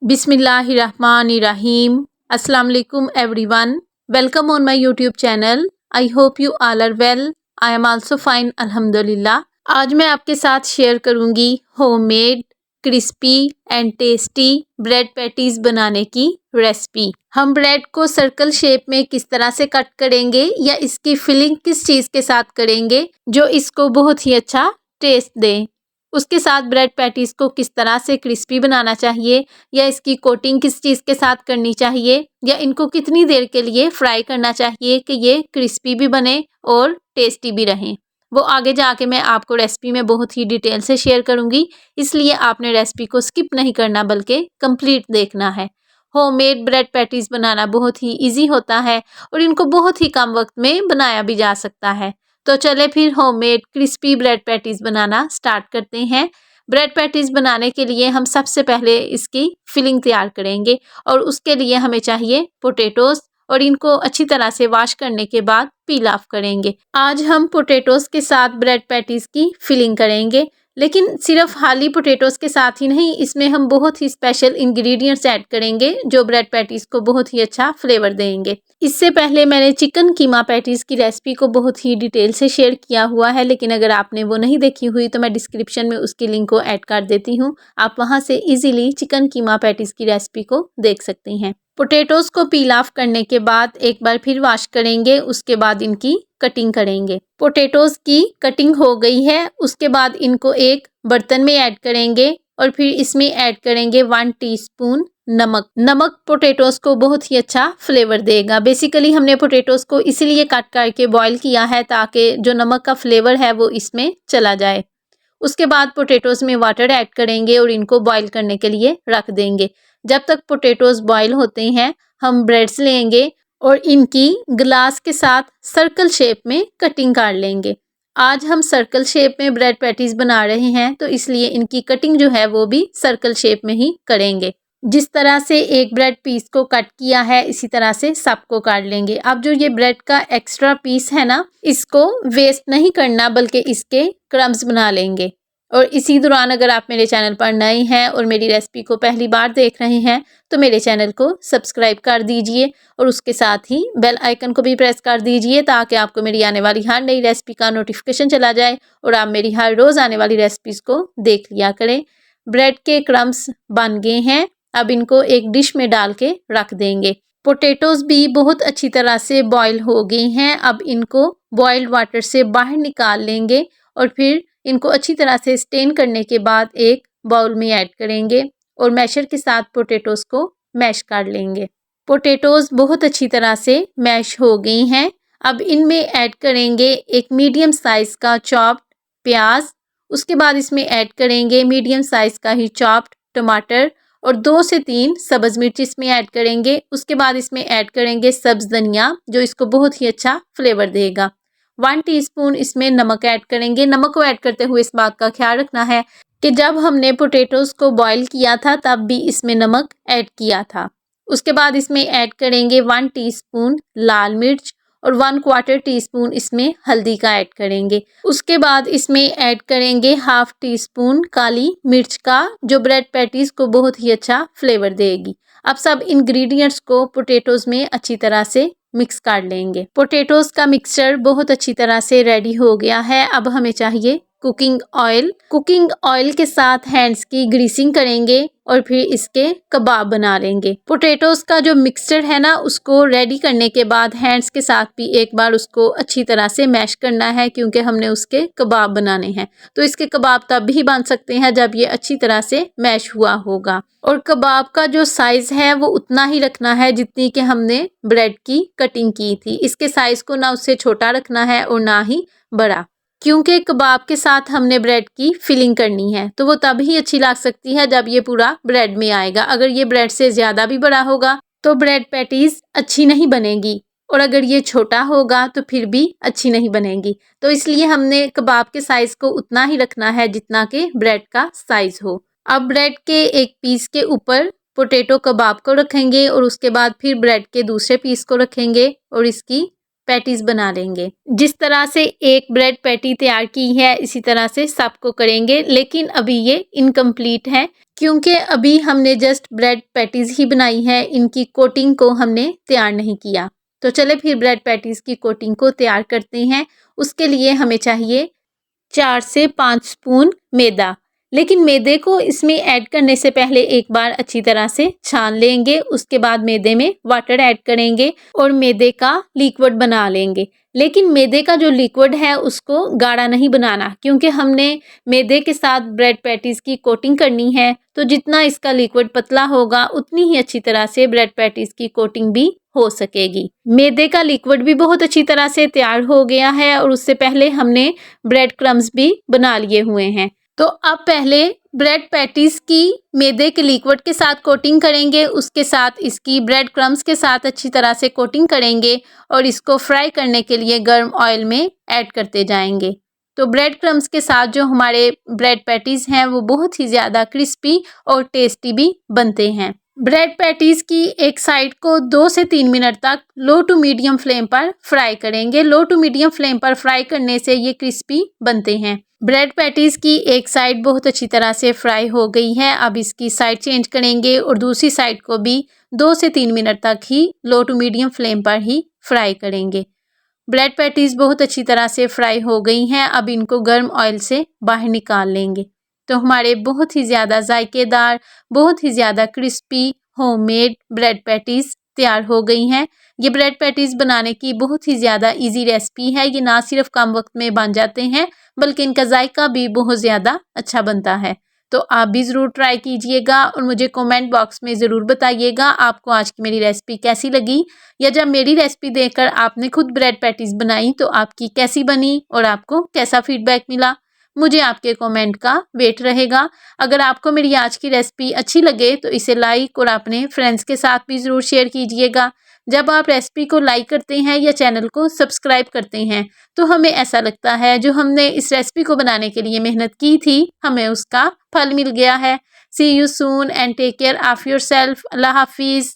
Bismillahirrahmanirrahim. Assalamu alaikum everyone. Welcome on my YouTube channel. I hope you all are well. I am also fine alhamdulillah. आज मैं आपके साथ share करूंगी homemade crispy and tasty bread patties बनाने की recipe. हम bread को circle shape में किस तरह से कट करेंगे या इसकी फिलिंग किस चीज़ के साथ करेंगे जो इसको बहुत ही अच्छा टेस्ट दे, उसके साथ ब्रेड पैटीज़ को किस तरह से क्रिस्पी बनाना चाहिए या इसकी कोटिंग किस चीज़ के साथ करनी चाहिए या इनको कितनी देर के लिए फ्राई करना चाहिए कि ये क्रिस्पी भी बने और टेस्टी भी रहें, वो आगे जाके मैं आपको रेसिपी में बहुत ही डिटेल से शेयर करूंगी। इसलिए आपने रेसिपी को स्किप नहीं करना बल्कि कंप्लीट देखना है। होममेड ब्रेड पैटीज़ बनाना बहुत ही ईजी होता है और इनको बहुत ही कम वक्त में बनाया भी जा सकता है। तो चले फिर होममेड क्रिस्पी ब्रेड पैटीज़ बनाना स्टार्ट करते हैं। ब्रेड पैटीज़ बनाने के लिए हम सबसे पहले इसकी फिलिंग तैयार करेंगे और उसके लिए हमें चाहिए पोटैटोज़ और इनको अच्छी तरह से वॉश करने के बाद पील ऑफ करेंगे। आज हम पोटैटोज़ के साथ ब्रेड पैटीज़ की फिलिंग करेंगे, लेकिन सिर्फ खाली पोटैटोज़ के साथ ही नहीं, इसमें हम बहुत ही स्पेशल इंग्रेडिएंट्स ऐड करेंगे जो ब्रेड पैटीज़ को बहुत ही अच्छा फ्लेवर देंगे। इससे पहले मैंने चिकन कीमा पैटीज़ की रेसिपी को बहुत ही डिटेल से शेयर किया हुआ है, लेकिन अगर आपने वो नहीं देखी हुई तो मैं डिस्क्रिप्शन में उसकी लिंक को ऐड कर देती हूँ। आप वहाँ से इजीली चिकन कीमा पैटीज़ की रेसिपी को देख सकते हैं। पोटैटोज़ को पील ऑफ करने के बाद एक बार फिर वॉश करेंगे, उसके बाद इनकी कटिंग करेंगे। पोटैटोज़ की कटिंग हो गई है, उसके बाद इनको एक बर्तन में ऐड करेंगे और फिर इसमें ऐड करेंगे 1 टीस्पून नमक। नमक पोटैटोज़ को बहुत ही अच्छा फ्लेवर देगा। बेसिकली हमने पोटैटोज़ को इसीलिए कट करके बॉईल किया है ताकि जो नमक का फ्लेवर है वो इसमें चला जाए। उसके बाद पोटैटोज़ में वाटर ऐड करेंगे और इनको बॉईल करने के लिए रख देंगे। जब तक पोटैटोज़ बॉईल होते हैं हम ब्रेड्स लेंगे और इनकी ग्लास के साथ सर्कल शेप में कटिंग कर लेंगे। आज हम सर्कल शेप में ब्रेड पैटीज़ बना रहे हैं तो इसलिए इनकी कटिंग जो है वो भी सर्कल शेप में ही करेंगे। जिस तरह से एक ब्रेड पीस को कट किया है इसी तरह से सबको काट लेंगे। अब जो ये ब्रेड का एक्स्ट्रा पीस है ना, इसको वेस्ट नहीं करना बल्कि इसके क्रम्स बना लेंगे। और इसी दौरान अगर आप मेरे चैनल पर नए हैं और मेरी रेसिपी को पहली बार देख रहे हैं तो मेरे चैनल को सब्सक्राइब कर दीजिए और उसके साथ ही बेल आइकन को भी प्रेस कर दीजिए ताकि आपको मेरी आने वाली हर नई रेसिपी का नोटिफिकेशन चला जाए और आप मेरी हर रोज़ आने वाली रेसिपीज़ को देख लिया करें। ब्रेड के क्रम्स बन गए हैं, अब इनको एक डिश में डाल के रख देंगे। पोटैटोज़ भी बहुत अच्छी तरह से बॉईल हो गए हैं, अब इनको बॉइल्ड वाटर से बाहर निकाल लेंगे और फिर इनको अच्छी तरह से स्टेन करने के बाद एक बाउल में ऐड करेंगे और मैशर के साथ पोटैटोज़ को मैश कर लेंगे। पोटैटोज़ बहुत अच्छी तरह से मैश हो गई हैं। अब इनमें ऐड करेंगे एक मीडियम साइज़ का चॉप्ड प्याज, उसके बाद इसमें ऐड करेंगे मीडियम साइज़ का ही चॉप्ड टमाटर और 2 से 3 सब्ज़ मिर्च इसमें ऐड करेंगे। उसके बाद इसमें ऐड करेंगे सब्ज़ धनिया जो इसको बहुत ही अच्छा फ्लेवर देगा। 1 टीस्पून इसमें नमक ऐड करेंगे। नमक को ऐड करते हुए इस बात का ख्याल रखना है कि जब हमने पोटैटोज़ को बॉईल किया था तब भी इसमें नमक ऐड किया था। उसके बाद इसमें ऐड करेंगे 1 टीस्पून लाल मिर्च और 1/4 टीस्पून इसमें हल्दी का ऐड करेंगे। उसके बाद इसमें ऐड करेंगे 1/2 टीस्पून काली मिर्च का जो ब्रेड पैटीज़ को बहुत ही अच्छा फ्लेवर देगी। अब सब इंग्रेडिएंट्स को पोटैटोज़ में अच्छी तरह से मिक्स कर लेंगे। पोटैटोज़ का मिक्सचर बहुत अच्छी तरह से रेडी हो गया है। अब हमें चाहिए कुकिंग ऑयल। कुकिंग ऑयल के साथ हैंड्स की ग्रीसिंग करेंगे और फिर इसके कबाब बना लेंगे। पोटैटोज़ का जो मिक्सचर है ना उसको रेडी करने के बाद हैंड्स के साथ भी एक बार उसको अच्छी तरह से मैश करना है क्योंकि हमने उसके कबाब बनाने हैं। तो इसके कबाब तब भी बन सकते हैं जब ये अच्छी तरह से मैश हुआ होगा। और कबाब का जो साइज़ है वो उतना ही रखना है जितनी कि हमने ब्रेड की कटिंग की थी। इसके साइज़ को ना उससे छोटा रखना है और ना ही बड़ा, क्योंकि कबाब के साथ हमने ब्रेड की फिलिंग करनी है तो वो तभी अच्छी लग सकती है जब ये पूरा ब्रेड में आएगा। अगर ये ब्रेड से ज़्यादा भी बड़ा होगा तो ब्रेड पैटीज़ अच्छी नहीं बनेगी और अगर ये छोटा होगा तो फिर भी अच्छी नहीं बनेगी। तो इसलिए हमने कबाब के साइज़ को उतना ही रखना है जितना कि ब्रेड का साइज़ हो। अब ब्रेड के एक पीस के ऊपर पोटैटो कबाब को रखेंगे और उसके बाद फिर ब्रेड के दूसरे पीस को रखेंगे और इसकी पैटीज़ बना लेंगे। जिस तरह से एक ब्रेड पैटी तैयार की है इसी तरह से सबको करेंगे, लेकिन अभी ये इनकम्प्लीट है क्योंकि अभी हमने जस्ट ब्रेड पैटीज़ ही बनाई है, इनकी कोटिंग को हमने तैयार नहीं किया। तो चले फिर ब्रेड पैटीज़ की कोटिंग को तैयार करते हैं। उसके लिए हमें चाहिए 4 से 5 स्पून मैदा। लेकिन मैदे को इसमें ऐड करने से पहले एक बार अच्छी तरह से छान लेंगे। उसके बाद मैदे में वाटर ऐड करेंगे और मैदे का लिक्विड बना लेंगे। लेकिन मैदे का जो लिक्विड है उसको गाढ़ा नहीं बनाना, क्योंकि हमने मैदे के साथ ब्रेड पैटीज़ की कोटिंग करनी है। तो जितना इसका लिक्विड पतला होगा उतनी ही अच्छी तरह से ब्रेड पैटीज़ की कोटिंग भी हो सकेगी। मैदे का लिक्विड भी बहुत अच्छी तरह से तैयार हो गया है और उससे पहले हमने ब्रेड क्रम्स भी बना लिए हुए हैं। तो अब पहले ब्रेड पैटीज़ की मैदे के लिक्विड के साथ कोटिंग करेंगे, उसके साथ इसकी ब्रेड क्रम्स के साथ अच्छी तरह से कोटिंग करेंगे और इसको फ्राई करने के लिए गर्म ऑयल में ऐड करते जाएंगे। तो ब्रेड क्रम्स के साथ जो हमारे ब्रेड पैटीज़ हैं वो बहुत ही ज़्यादा क्रिस्पी और टेस्टी भी बनते हैं। ब्रेड पैटीज़ की एक साइड को 2 से 3 मिनट तक लो टू मीडियम फ्लेम पर फ्राई करेंगे। लो टू मीडियम फ्लेम पर फ्राई करने से ये क्रिस्पी बनते हैं। ब्रेड पैटीज़ की एक साइड बहुत अच्छी तरह से फ्राई हो गई है। अब इसकी साइड चेंज करेंगे और दूसरी साइड को भी 2 से 3 मिनट तक ही लो टू मीडियम फ्लेम पर ही फ्राई करेंगे। ब्रेड पैटीज़ बहुत अच्छी तरह से फ्राई हो गई हैं। अब इनको गर्म ऑयल से बाहर निकाल लेंगे। तो हमारे बहुत ही ज़्यादा जायकेदार, बहुत ही ज़्यादा क्रिस्पी होममेड ब्रेड पैटीज़ तैयार हो गई हैं। ये ब्रेड पैटीज़ बनाने की बहुत ही ज़्यादा इजी रेसिपी है। ये ना सिर्फ कम वक्त में बन जाते हैं बल्कि इनका जायका भी बहुत ज़्यादा अच्छा बनता है। तो आप भी ज़रूर ट्राई कीजिएगा और मुझे कमेंट बॉक्स में ज़रूर बताइएगा आपको आज की मेरी रेसिपी कैसी लगी, या जब मेरी रेसिपी देखकर आपने खुद ब्रेड पैटीज़ बनाई तो आपकी कैसी बनी और आपको कैसा फीडबैक मिला। मुझे आपके कमेंट का वेट रहेगा। अगर आपको मेरी आज की रेसिपी अच्छी लगे तो इसे लाइक और अपने फ्रेंड्स के साथ भी ज़रूर शेयर कीजिएगा। जब आप रेसिपी को लाइक करते हैं या चैनल को सब्सक्राइब करते हैं तो हमें ऐसा लगता है जो हमने इस रेसिपी को बनाने के लिए मेहनत की थी हमें उसका फल मिल गया है। See you soon and take care of yourself. अल्लाह हाफिज़।